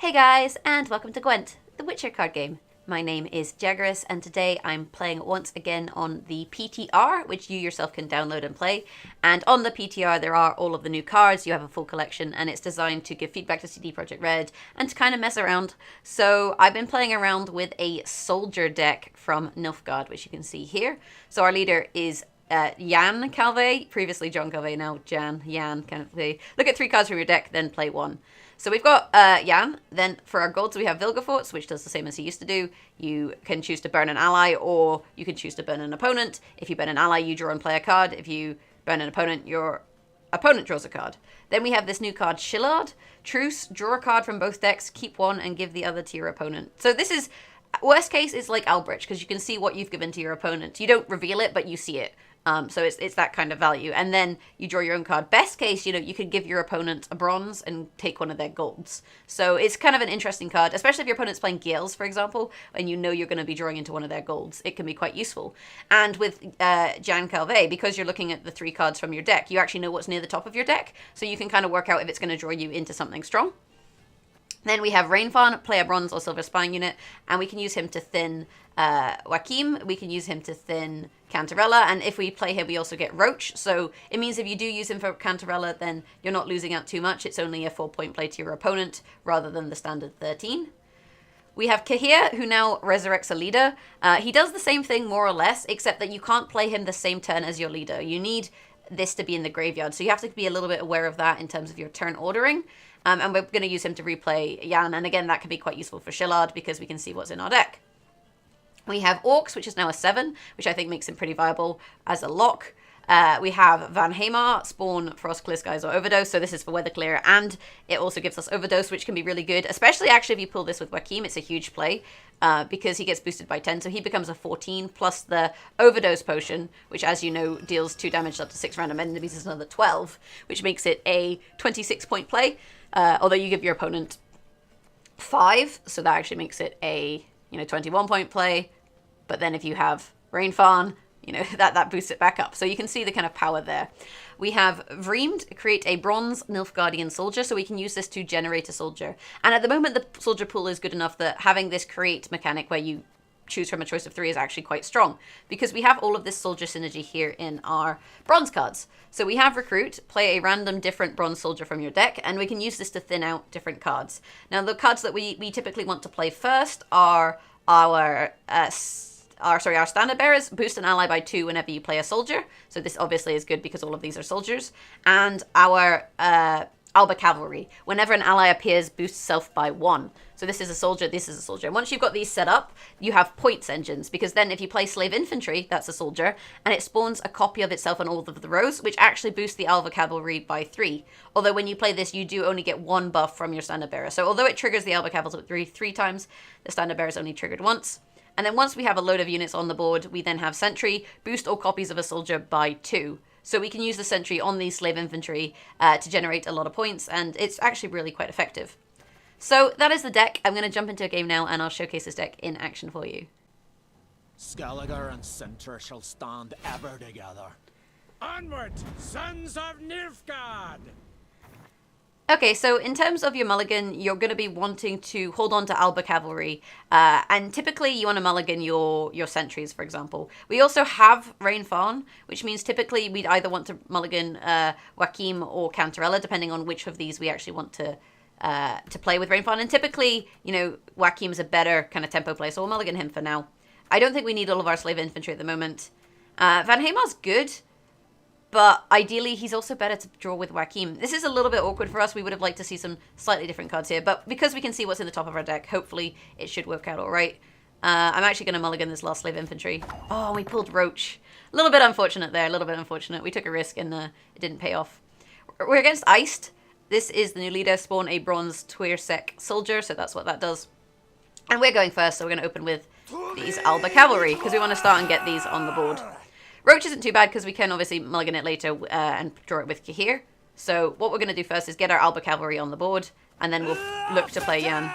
Hey guys, and welcome to Gwent, the Witcher card game. My name is Jaggerous, and today I'm playing once again on the PTR, which you yourself can download and play. And on the PTR there are all of the new cards, you have a full collection, and it's designed to give feedback to CD Projekt Red and to kind of mess around. So I've been playing around with a soldier deck from Nilfgaard, which you can see here. So our leader is Jan Calvé, previously John Calvé, now Jan Calvé. Look at 3 cards from your deck, then play 1. So we've got Jan. Then for our golds we have Vilgefortz, which does the same as he used to do. You can choose to burn an ally, or you can choose to burn an opponent. If you burn an ally, you draw and play a card. If you burn an opponent, your opponent draws a card. Then we have this new card, Shillard. Truce, draw a card from both decks, keep one, and give the other to your opponent. So this is, worst case is like Albrecht, because you can see what you've given to your opponent. You don't reveal it, but you see it. So it's that kind of value. And then you draw your own card. Best case, you could give your opponent a bronze and take one of their golds. So it's kind of an interesting card, especially if your opponent's playing Gales, for example, and you know you're going to be drawing into one of their golds. It can be quite useful. And with Jan Calvé, because you're looking at the 3 cards from your deck, you actually know what's near the top of your deck. So you can kind of work out if it's going to draw you into something strong. Then we have Rainfarn, play a bronze or silver spine unit, and we can use him to thin Joachim. We can use him to thin Cantarella, and if we play him, we also get Roach. So it means if you do use him for Cantarella, then you're not losing out too much. It's only a 4-point play to your opponent, rather than the standard 13. We have Cahir, who now resurrects a leader. He does the same thing, more or less, except that you can't play him the same turn as your leader. You need this to be in the graveyard, so you have to be a little bit aware of that in terms of your turn ordering. And we're going to use him to replay Jan, and again, that can be quite useful for Shillard, because we can see what's in our deck. We have Orcs, which is now a 7, which I think makes him pretty viable as a lock. We have Van Hamar, Spawn, Frost, Clear Skies, or Overdose. So this is for Weather Clear, and it also gives us Overdose, which can be really good, especially actually if you pull this with Joachim. It's a huge play because he gets boosted by 10, so he becomes a 14, plus the Overdose Potion, which, as you know, deals 2 damage up to 6 random enemies, is another 12, which makes it a 26-point play, although you give your opponent 5, so that actually makes it a 21-point play. But then if you have Rainfarn, that boosts it back up. So you can see the kind of power there. We have Vreemed, create a bronze Nilfgaardian soldier, so we can use this to generate a soldier. And at the moment, the soldier pool is good enough that having this create mechanic where you choose from a choice of 3 is actually quite strong, because we have all of this soldier synergy here in our bronze cards. So we have Recruit, play a random different bronze soldier from your deck, and we can use this to thin out different cards. Now, the cards that we typically want to play first are our standard bearers. Boost an ally by 2 whenever you play a soldier. So this obviously is good because all of these are soldiers. And our Alba Cavalry. Whenever an ally appears, boosts self by 1. So this is a soldier, this is a soldier. And once you've got these set up, you have points engines, because then if you play Slave Infantry, that's a soldier, and it spawns a copy of itself on all of the rows, which actually boosts the Alba Cavalry by 3. Although when you play this, you do only get 1 buff from your standard bearer. So although it triggers the Alba Cavalry 3 times, the standard bearer is only triggered once. And then once we have a load of units on the board, we then have Sentry, boost all copies of a soldier by 2. So we can use the Sentry on these Slave Infantry to generate a lot of points, and it's actually really quite effective. So that is the deck. I'm going to jump into a game now, and I'll showcase this deck in action for you. Skelliger and Sinter shall stand ever together. Onward, sons of Nilfgaard! Okay, so in terms of your mulligan, you're going to be wanting to hold on to Alba Cavalry, and typically you want to mulligan your sentries, for example. We also have Rainfarn, which means typically we'd either want to mulligan Joachim or Cantarella, depending on which of these we actually want to play with Rainfarn. And typically, Joachim's a better kind of tempo play, so we'll mulligan him for now. I don't think we need all of our Slave Infantry at the moment. Van Hamar's good, but ideally, he's also better to draw with Joachim. This is a little bit awkward for us. We would have liked to see some slightly different cards here. But because we can see what's in the top of our deck, hopefully it should work out all right. I'm actually going to mulligan this last Slave Infantry. Oh, we pulled Roach. A little bit unfortunate there, a little bit unfortunate. We took a risk and it didn't pay off. We're against Iced. This is the new leader, spawn a bronze Twirsec soldier, so that's what that does. And we're going first, so we're going to open with these Alba Cavalry, because we want to start and get these on the board. Roach isn't too bad because we can obviously mulligan it later and draw it with Cahir. So what we're going to do first is get our Alba Cavalry on the board, and then we'll look to play Jan.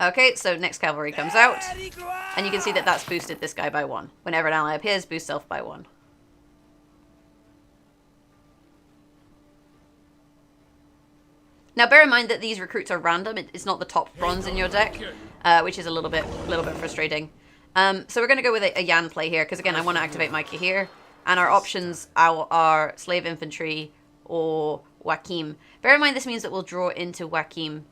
Okay, so next Cavalry comes out, and you can see that that's boosted this guy by 1. Whenever an ally appears, boost self by 1. Now, bear in mind that these recruits are random. It's not the top bronze in your deck, which is a little bit frustrating. So we're going to go with a Yan play here, because again, I want to activate Micah here. And our options are Slave Infantry or Joachim. Bear in mind this means that we'll draw into Joachim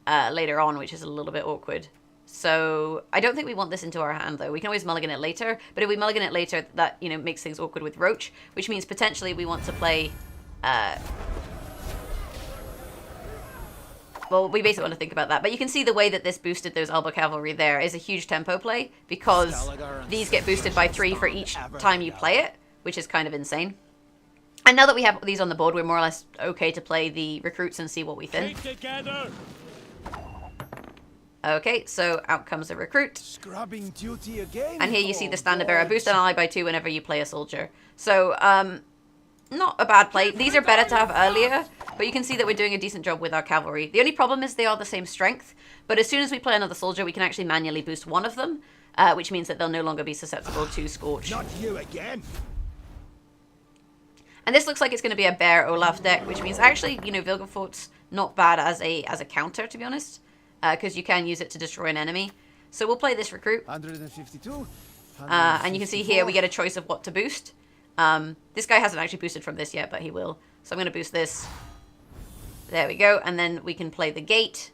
later on, which is a little bit awkward. So I don't think we want this into our hand, though. We can always mulligan it later, but if we mulligan it later, that, you know, makes things awkward with Roach, which means potentially we want to play... well, we basically want to think about that. But you can see the way that this boosted those Alba Cavalry there is a huge tempo play, because these get boosted by 3 for each time you play it, which is kind of insane. And now that we have these on the board, we're more or less okay to play the recruits and see what we think. Okay, so out comes a recruit. Scrubbing duty again. And here you see the standard bearer. Boost an ally by 2 whenever you play a soldier. So, not a bad play. These are better to have earlier, but you can see that we're doing a decent job with our cavalry. The only problem is they are the same strength, but as soon as we play another soldier, we can actually manually boost one of them, which means that they'll no longer be susceptible to Scorch. Not you again. And this looks like it's going to be a Bear Olaf deck, which means actually, you know, Vilgefort's not bad as a counter, to be honest, because you can use it to destroy an enemy. So we'll play this recruit. 152. And you can see here we get a choice of what to boost. This guy hasn't actually boosted from this yet, but he will. So I'm going to boost this. There we go. And then we can play the gate.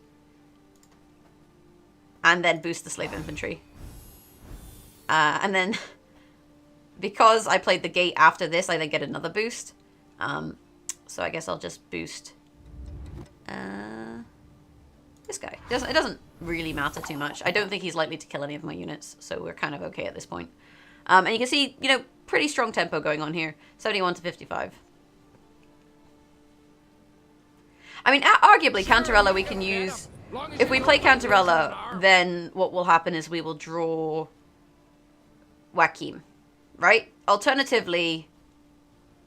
And then boost the slave infantry. And then, because I played the gate after this, I then get another boost. So I guess I'll just boost this guy. It doesn't really matter too much. I don't think he's likely to kill any of my units, so we're kind of okay at this point. And you can see, you know, pretty strong tempo going on here. 71 to 55. I mean, arguably, Cantarella we can use... If we play Cantarella, then what will happen is we will draw Joachim, right? Alternatively,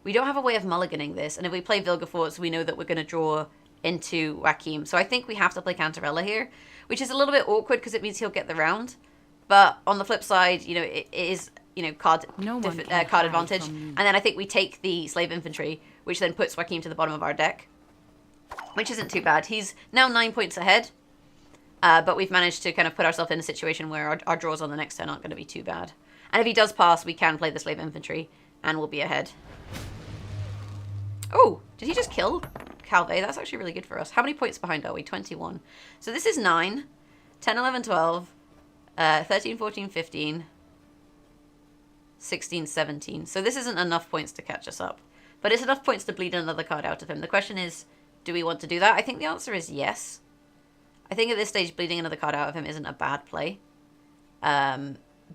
we don't have a way of mulliganing this, and if we play Vilgefortz, we know that we're going to draw into Joachim. So I think we have to play Cantarella here, which is a little bit awkward because it means he'll get the round. But on the flip side, you know, it is, you know, card advantage. And then I think we take the slave infantry, which then puts Joachim to the bottom of our deck, which isn't too bad. He's now 9 points ahead, but we've managed to kind of put ourselves in a situation where our draws on the next turn aren't going to be too bad. And if he does pass, we can play the slave infantry, and we'll be ahead. Oh, did he just kill Calvé? That's actually really good for us. How many points behind are we? 21. So this is 9, 10, 11, 12, 13, 14, 15, 16, 17. So this isn't enough points to catch us up. But it's enough points to bleed another card out of him. The question is, do we want to do that? I think the answer is yes. I think at this stage, bleeding another card out of him isn't a bad play.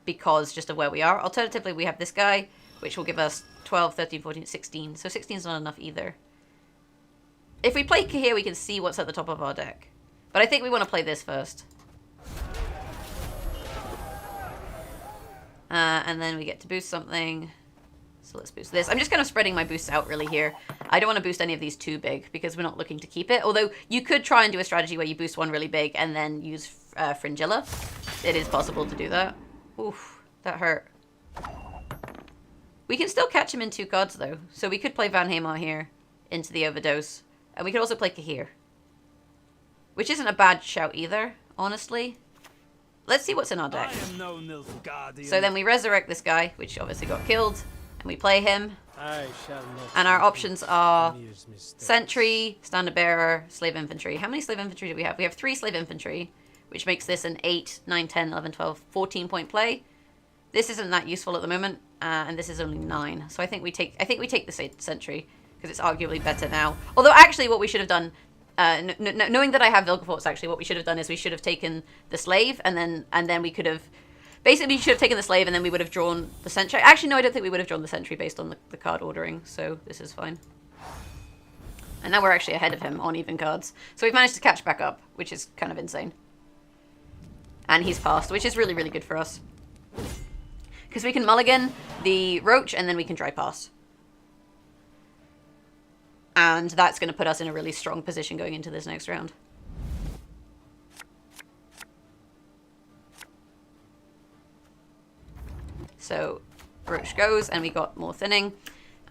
Because just of where we are. Alternatively, we have this guy, which will give us 12, 13, 14, 16. So 16 is not enough either. If we play here, we can see what's at the top of our deck. But I think we want to play this first. And then we get to boost something. So let's boost this. I'm just kind of spreading my boosts out really here. I don't want to boost any of these too big because we're not looking to keep it. Although you could try and do a strategy where you boost one really big and then use Fringilla. It is possible to do that. Oof, that hurt. We can still catch him in 2 cards though. So we could play Van Hamar here into the overdose. And we could also play Kahir. Which isn't a bad shout either, honestly. Let's see what's in our deck. I am no Nilfgaardian. So then we resurrect this guy, which obviously got killed. And we play him. I shall not. And our options are Sentry, Standard Bearer, Slave Infantry. How many Slave Infantry do we have? We have 3 Slave Infantry, which makes this an 8, 9, 10, 11, 12, 14 point play. This isn't that useful at the moment, and this is only 9. So I think we take the Sentry, because it's arguably better now. Although actually what we should have done, knowing that I have Vilgefortz, actually what we should have done is we should have taken the Slave, and then we could have... Basically, we should have taken the Slave, and then we would have drawn the Sentry. Actually, no, I don't think we would have drawn the Sentry based on the card ordering, so this is fine. And now we're actually ahead of him on even cards. So we've managed to catch back up, which is kind of insane. And he's passed, which is really, really good for us. Because we can mulligan the Roach, and then we can dry pass. And that's going to put us in a really strong position going into this next round. So Roach goes, and we got more thinning.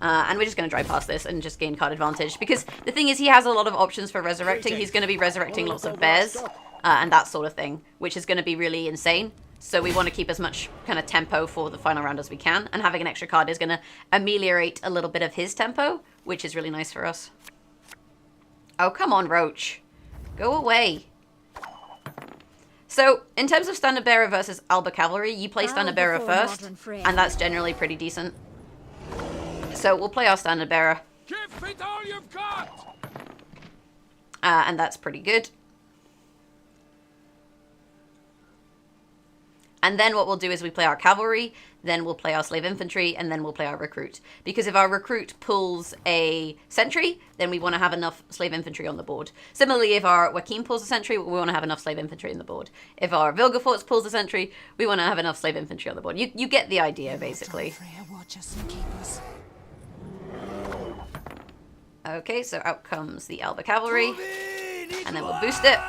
And we're just going to drive past this and just gain card advantage. Because the thing is, he has a lot of options for resurrecting. He's going to be resurrecting lots of bears and that sort of thing, which is going to be really insane. So we want to keep as much kind of tempo for the final round as we can. And having an extra card is going to ameliorate a little bit of his tempo, which is really nice for us. Oh, come on, Roach. Go away. So, in terms of Standard Bearer versus Alba Cavalry, you play Standard Bearer first, and that's generally pretty decent. So, we'll play our Standard Bearer. Give it all you've got! And that's pretty good. And then what we'll do is we play our Cavalry, then we'll play our Slave Infantry, and then we'll play our Recruit. Because if our Recruit pulls a Sentry, then we want to have enough Slave Infantry on the board. Similarly, if our Joachim pulls a Sentry, we want to have enough Slave Infantry on the board. If our Vilgefortz pulls a Sentry, we want to have enough Slave Infantry on the board. You get the idea, basically. Okay, so out comes the Alba Cavalry, and then we'll boost it.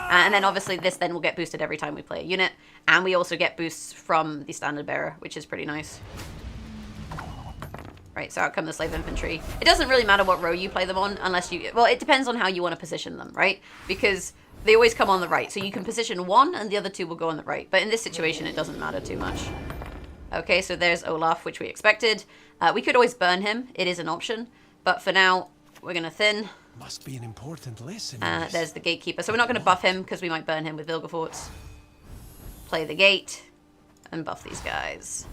And then obviously this then will get boosted every time we play a unit. And we also get boosts from the Standard Bearer, which is pretty nice. Right, so out come the Slave Infantry. It doesn't really matter what row you play them on, unless you... Well, it depends on how you want to position them, right? Because they always come on the right. So you can position one, and the other two will go on the right. But in this situation, it doesn't matter too much. Okay, so there's Olaf, which we expected. We could always burn him. It is an option. But for now, we're going to thin. Must be an important lesson. There's the Gatekeeper. So we're not going to buff him, because we might burn him with Vilgefortz. Play the gate. And buff these guys.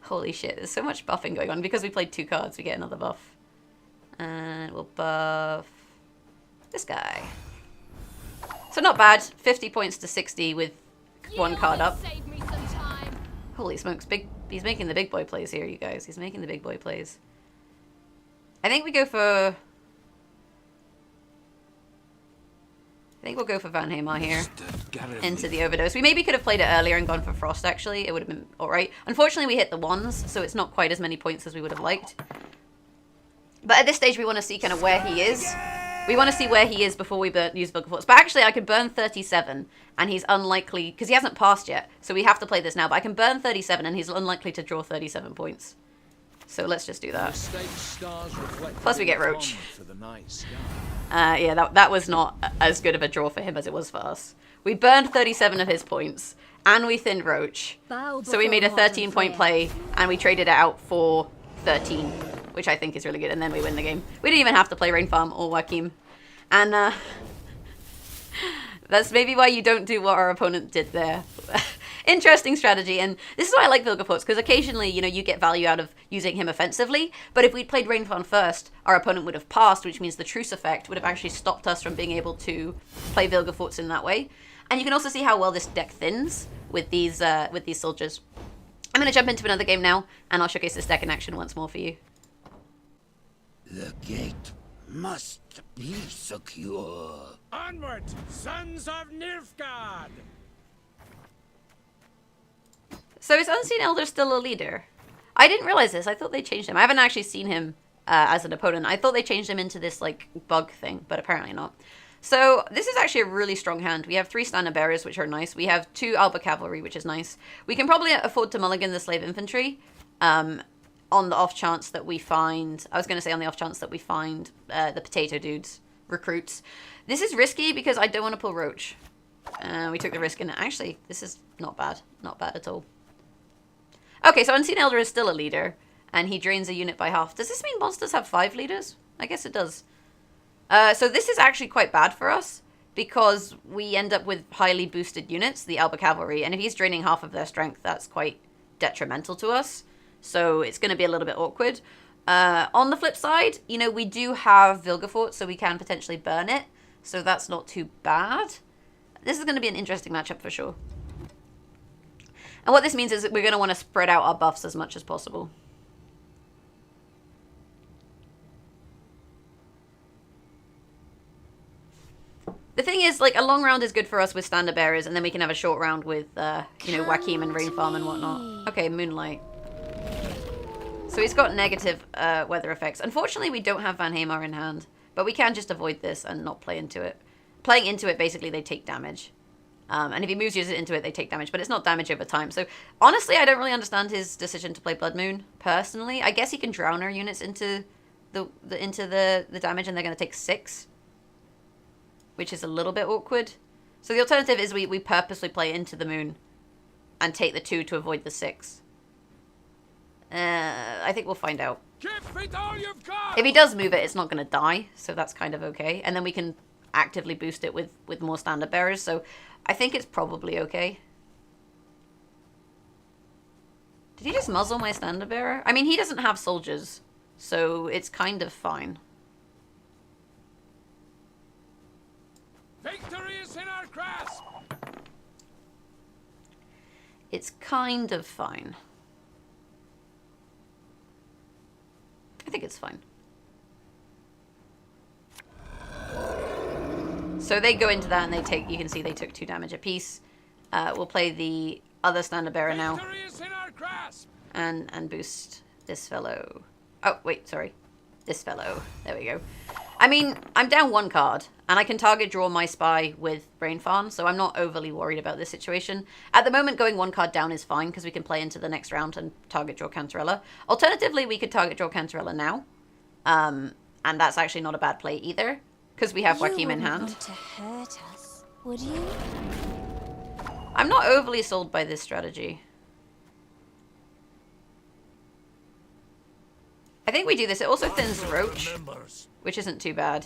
Holy shit, there's so much buffing going on. Because we played 2 cards, we get another buff. And we'll buff this guy. So not bad. 50 points to 60 with 1 card up. Holy smokes, he's making the big boy plays here, you guys. He's making the big boy plays. I think we go for... I think we'll go for Van Hamar here. Into the Overdose. We maybe could have played it earlier and gone for Frost, actually. It would have been alright. Unfortunately, we hit the 1s, so it's not quite as many points as we would have liked. But at this stage, we want to see kind of where he is. We want to see where he is before we use Vilgefortz. But actually, I could burn 37, and he's unlikely... Because he hasn't passed yet, so we have to play this now. But I can burn 37, and he's unlikely to draw 37 points. So let's just do that. Plus we get Roach. Yeah, that was not as good of a draw for him as it was for us. We burned 37 of his points, and we thinned Roach. So we made a 13-point play, and we traded it out for 13, which I think is really good, and then we win the game. We didn't even have to play Rainfarn or Joachim. And that's maybe why you don't do what our opponent did there. Interesting strategy, and this is why I like Vilgefortz, because occasionally, you know, you get value out of using him offensively, but if we'd played Rainfarn first, our opponent would have passed, which means the truce effect would have actually stopped us from being able to play Vilgefortz in that way. And you can also see how well this deck thins with these soldiers. I'm going to jump into another game now, and I'll showcase this deck in action once more for you. The gate must be secure. Onward, sons of Nilfgaard! So is Unseen Elder still a leader? I didn't realize this. I thought they changed him. I haven't actually seen him as an opponent. I thought they changed him into this, like, bug thing, but apparently not. So this is actually a really strong hand. We have 3 Standard Bearers, which are nice. We have 2 Alba Cavalry, which is nice. We can probably afford to mulligan the Slave Infantry on the off chance that we find... I was going to say on the off chance that we find the Potato Dudes, Recruits. This is risky because I don't want to pull Roach. We took the risk in it. Actually, this is not bad. Not bad at all. Okay, so Unseen Elder is still a leader, and he drains a unit by half. Does this mean monsters have 5 leaders? I guess it does. So this is actually quite bad for us, because we end up with highly boosted units, the Alba Cavalry, and if he's draining half of their strength, that's quite detrimental to us. So it's going to be a little bit awkward. On the flip side, you know, we do have Vilgefortz, so we can potentially burn it, so that's not too bad. This is going to be an interesting matchup for sure. And what this means is that we're going to want to spread out our buffs as much as possible. The thing is, like, a long round is good for us with Standard Bearers, and then we can have a short round with, you know, Joachim and Rainfarn and whatnot. Okay, Moonlight. So he's got negative weather effects. Unfortunately, we don't have Van Hamar in hand, but we can just avoid this and not play into it. Playing into it, basically, they take damage. And if he moves users into it, they take damage, but it's not damage over time. So honestly, I don't really understand his decision to play Blood Moon, personally. I guess he can drown our units into the damage, and they're going to take 6. Which is a little bit awkward. So the alternative is we purposely play into the moon and take the 2 to avoid the 6. I think we'll find out. Give it all you've got! If he does move it, it's not going to die, so that's kind of okay. And then we can actively boost it with more standard bearers, so I think it's probably okay. Did he just muzzle my standard bearer? I mean, he doesn't have soldiers, so it's kind of fine. Victory is in our grasp! It's kind of fine. I think it's fine. So they go into that and they take, you can see they took 2 damage apiece. We'll play the other standard bearer now. Victory is in our grasp! And boost this fellow. Oh, wait, sorry. This fellow. There we go. I mean, I'm down 1 card, and I can target draw my spy with Rainfarn, so I'm not overly worried about this situation. At the moment, going 1 card down is fine, because we can play into the next round and target draw Cantarella. Alternatively, we could target draw Cantarella now, and that's actually not a bad play either, because we have Joachim in hand. Want to hurt us, would you? I'm not overly sold by this strategy. I think we do this. It also thins Roach, which isn't too bad.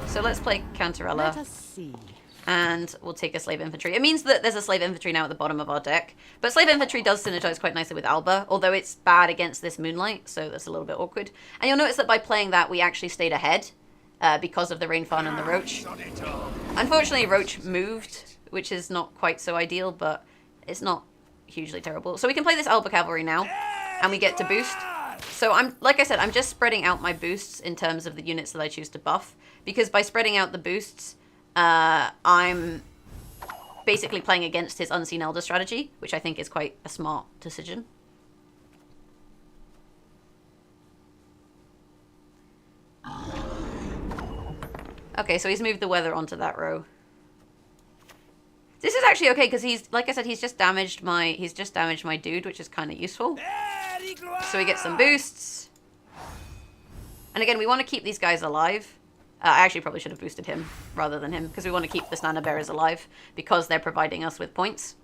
So let's play Cantarella. Let us see. And we'll take a Slave Infantry. It means that there's a Slave Infantry now at the bottom of our deck. But Slave Infantry does synergize quite nicely with Alba, although it's bad against this Moonlight, so that's a little bit awkward. And you'll notice that by playing that, we actually stayed ahead because of the Rainfarn and the Roach. Unfortunately, Roach moved, which is not quite so ideal, but it's not hugely terrible. So we can play this Alba Cavalry now, and we get to boost. So I'm, like I said, I'm just spreading out my boosts in terms of the units that I choose to buff, because by spreading out the boosts, I'm basically playing against his Unseen Elder strategy, which I think is quite a smart decision. Okay, so he's moved the weather onto that row. This is actually okay because he's, like I said, he's just damaged my dude, which is kind of useful. So we get some boosts. And again, we want to keep these guys alive. I actually probably should have boosted him rather than him, because we want to keep the standard bearers alive because they're providing us with points.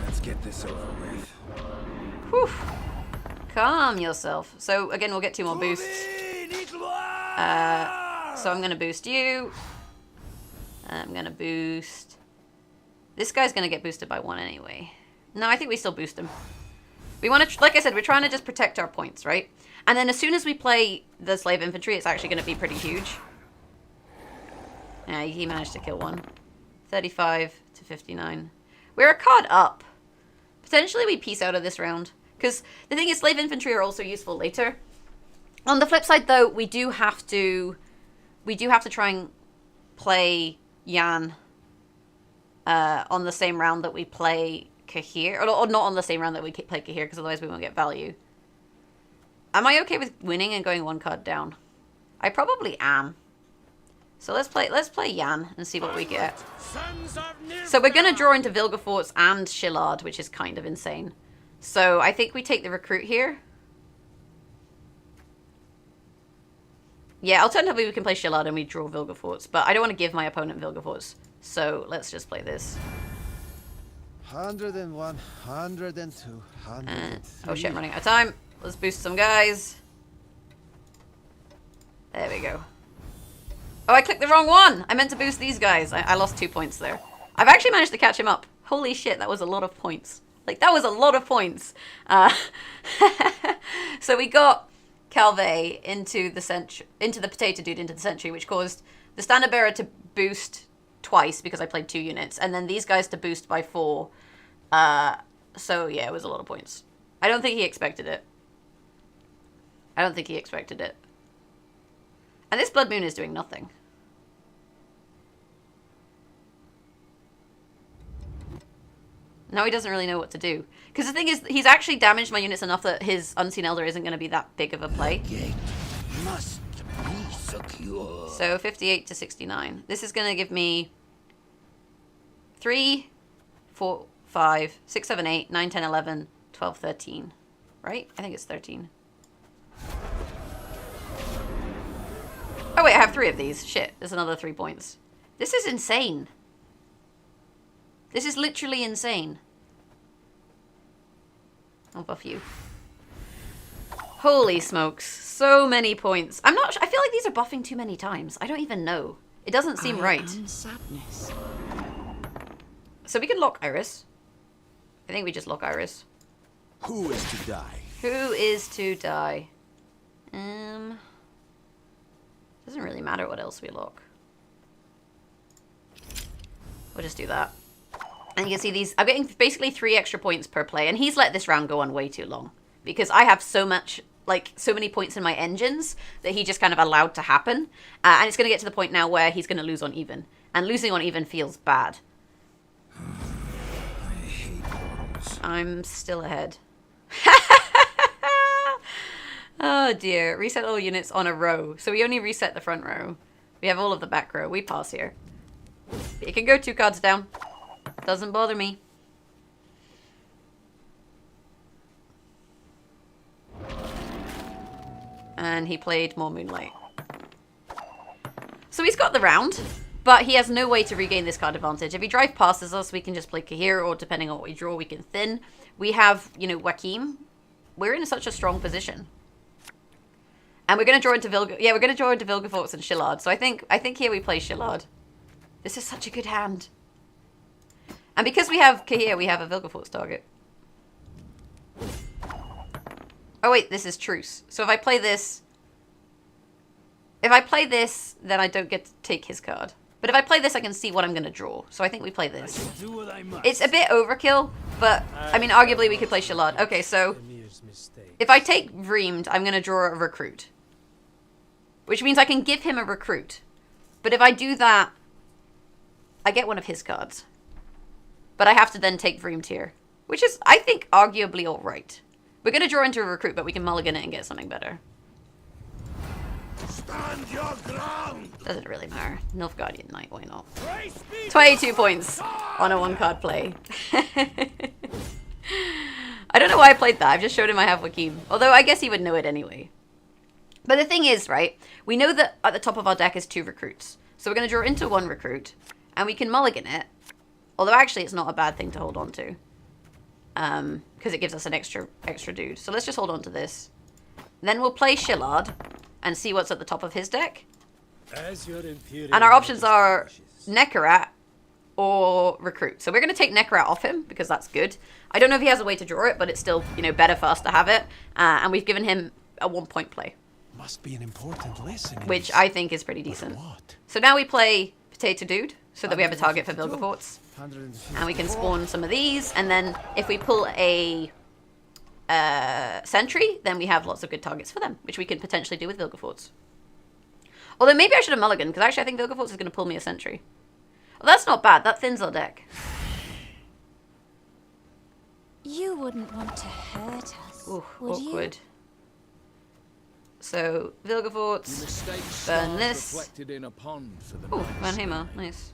Let's get this over with. Whew. Calm yourself. So again, we'll get 2 more boosts. So I'm going to boost you. I'm going to boost... This guy's going to get boosted by 1 anyway. No, I think we still boost him. We want to, like I said, we're trying to just protect our points, right? And then as soon as we play the Slave Infantry, it's actually going to be pretty huge. Yeah, he managed to kill 1. 35 to 59. We're a card up. Potentially we peace out of this round. Because the thing is, Slave Infantry are also useful later. On the flip side, though, we do have to try and play Jan on the same round that we play Cahir. Or not on the same round that we play Cahir, because otherwise we won't get value. Am I okay with winning and going 1 card down? I probably am. So let's play Jan and see what we get. So we're going to draw into Vilgefortz and Shillard, which is kind of insane. So I think we take the recruit here. Yeah, alternatively we can play Shillard and we draw Vilgefortz, but I don't want to give my opponent Vilgefortz. So let's just play this. 101, 102, 103. Oh shit, I'm running out of time. Let's boost some guys. There we go. Oh, I clicked the wrong one. I meant to boost these guys. I lost 2 points there. I've actually managed to catch him up. Holy shit, that was a lot of points. Like, that was a lot of points. So we got Calvé into the potato dude into the sentry, which caused the standard bearer to boost twice because I played 2 units, and then these guys to boost by 4. So yeah, it was a lot of points. I don't think he expected it. And this Blood Moon is doing nothing. Now he doesn't really know what to do. Because the thing is, he's actually damaged my units enough that his Unseen Elder isn't going to be that big of a play. The gate must be secure. secure. So 58 to 69. This is going to give me 3, 4, 5, 6, 7, 8, 9, 10, 11, 12, 13. Right? I think it's 13. Oh wait, I have 3 of these. Shit, there's another 3 points. This is insane. This is literally insane. I'll buff you. Holy smokes. So many points. I'm not I feel like these are buffing too many times. I don't even know. It doesn't seem right. Sadness. So we can lock Iris. I think we just lock Iris. Who is to die? Who is to die? Doesn't really matter what else we lock. We'll just do that. And you can see these, I'm getting basically 3 extra points per play. And he's let this round go on way too long. Because I have so much, like, so many points in my engines that he just kind of allowed to happen. And it's going to get to the point now where he's going to lose on even. And losing on even feels bad. I hate bottles. I'm still ahead. Oh dear. Reset all units on a row. So we only reset the front row. We have all of the back row. We pass here. But you can go 2 cards down. Doesn't bother me. And he played more Moonlight. So he's got the round, but he has no way to regain this card advantage. If he drive passes us, we can just play Kahir, or depending on what we draw, we can thin. We have, you know, Joachim. We're in such a strong position. And we're going to draw into we're going to draw into Vilgefortz and Shillard. So I think here we play Shillard. This is such a good hand. And because we have Kahir, we have a Vilgefortz target. Oh wait, this is truce. So if I play this, then I don't get to take his card. But if I play this, I can see what I'm going to draw. So I think we play this. Do what I must. It's a bit overkill, but I mean, arguably we could play Shillard. Okay, so if I take Vreemed, I'm going to draw a recruit. Which means I can give him a recruit. But if I do that, I get one of his cards. But I have to then take Vreemed here. Which is, I think, arguably alright. We're going to draw into a recruit, but we can mulligan it and get something better. Stand your ground. Doesn't really matter. Nilfgaardian Knight, why not? Race me 22 points on a 1-card play. I don't know why I played that. I've just showed him I have Joachim. Although I guess he would know it anyway. But the thing is, right, we know that at the top of our deck is 2 recruits. So we're going to draw into 1 recruit, and we can mulligan it. Although actually it's not a bad thing to hold on to. Because it gives us an extra dude. So let's just hold on to this. Then we'll play Shillard and see what's at the top of his deck. And our options are Nekarat or Recruit. So we're going to take Nekarat off him because that's good. I don't know if he has a way to draw it, but it's still, you know, better for us to have it. And we've given him a 1-point play. Must be an important lesson. Which I think is pretty decent. What? So now we play Potato Dude so that we have a target for Vilgefortz. And we can spawn some of these. And then if we pull a Sentry, then we have lots of good targets for them, which we can potentially do with Vilgefortz. Although maybe I should have mulliganed, because actually I think Vilgefortz is going to pull me a Sentry. Well, that's not bad. That thins our deck. You wouldn't want to hurt us, Ooh, would awkward. So, Vilgefortz, burn this. Reflected in a pond for the Oh, night. Vanhema, nice.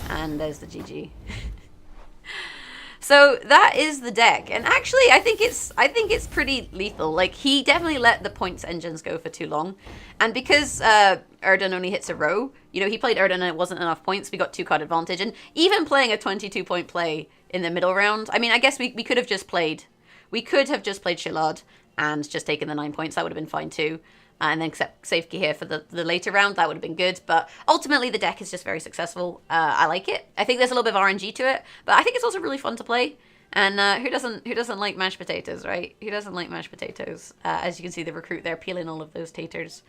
And there's the GG. So that is the deck, and actually, I think it's pretty lethal. Like, he definitely let the points engines go for too long, and because Erden only hits a row, you know, he played Erden and it wasn't enough points. We got 2-card advantage, and even playing a 22-point play in the middle round, I mean, I guess we could have just played Shillard and just taken the 9 points. That would have been fine too. And then save key here for the later round. That would have been good. But ultimately, the deck is just very successful. I like it. I think there's a little bit of RNG to it. But I think it's also really fun to play. And who doesn't like mashed potatoes, right? Who doesn't like mashed potatoes? As you can see, the recruit there peeling all of those taters.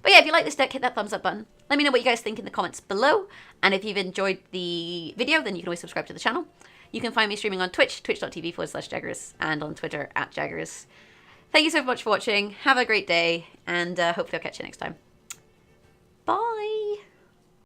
But yeah, if you like this deck, hit that thumbs up button. Let me know what you guys think in the comments below. And if you've enjoyed the video, then you can always subscribe to the channel. You can find me streaming on Twitch, twitch.tv/Jaggerous, and on Twitter @Jaggerous. Thank you so much for watching. Have a great day, and hopefully I'll catch you next time. Bye!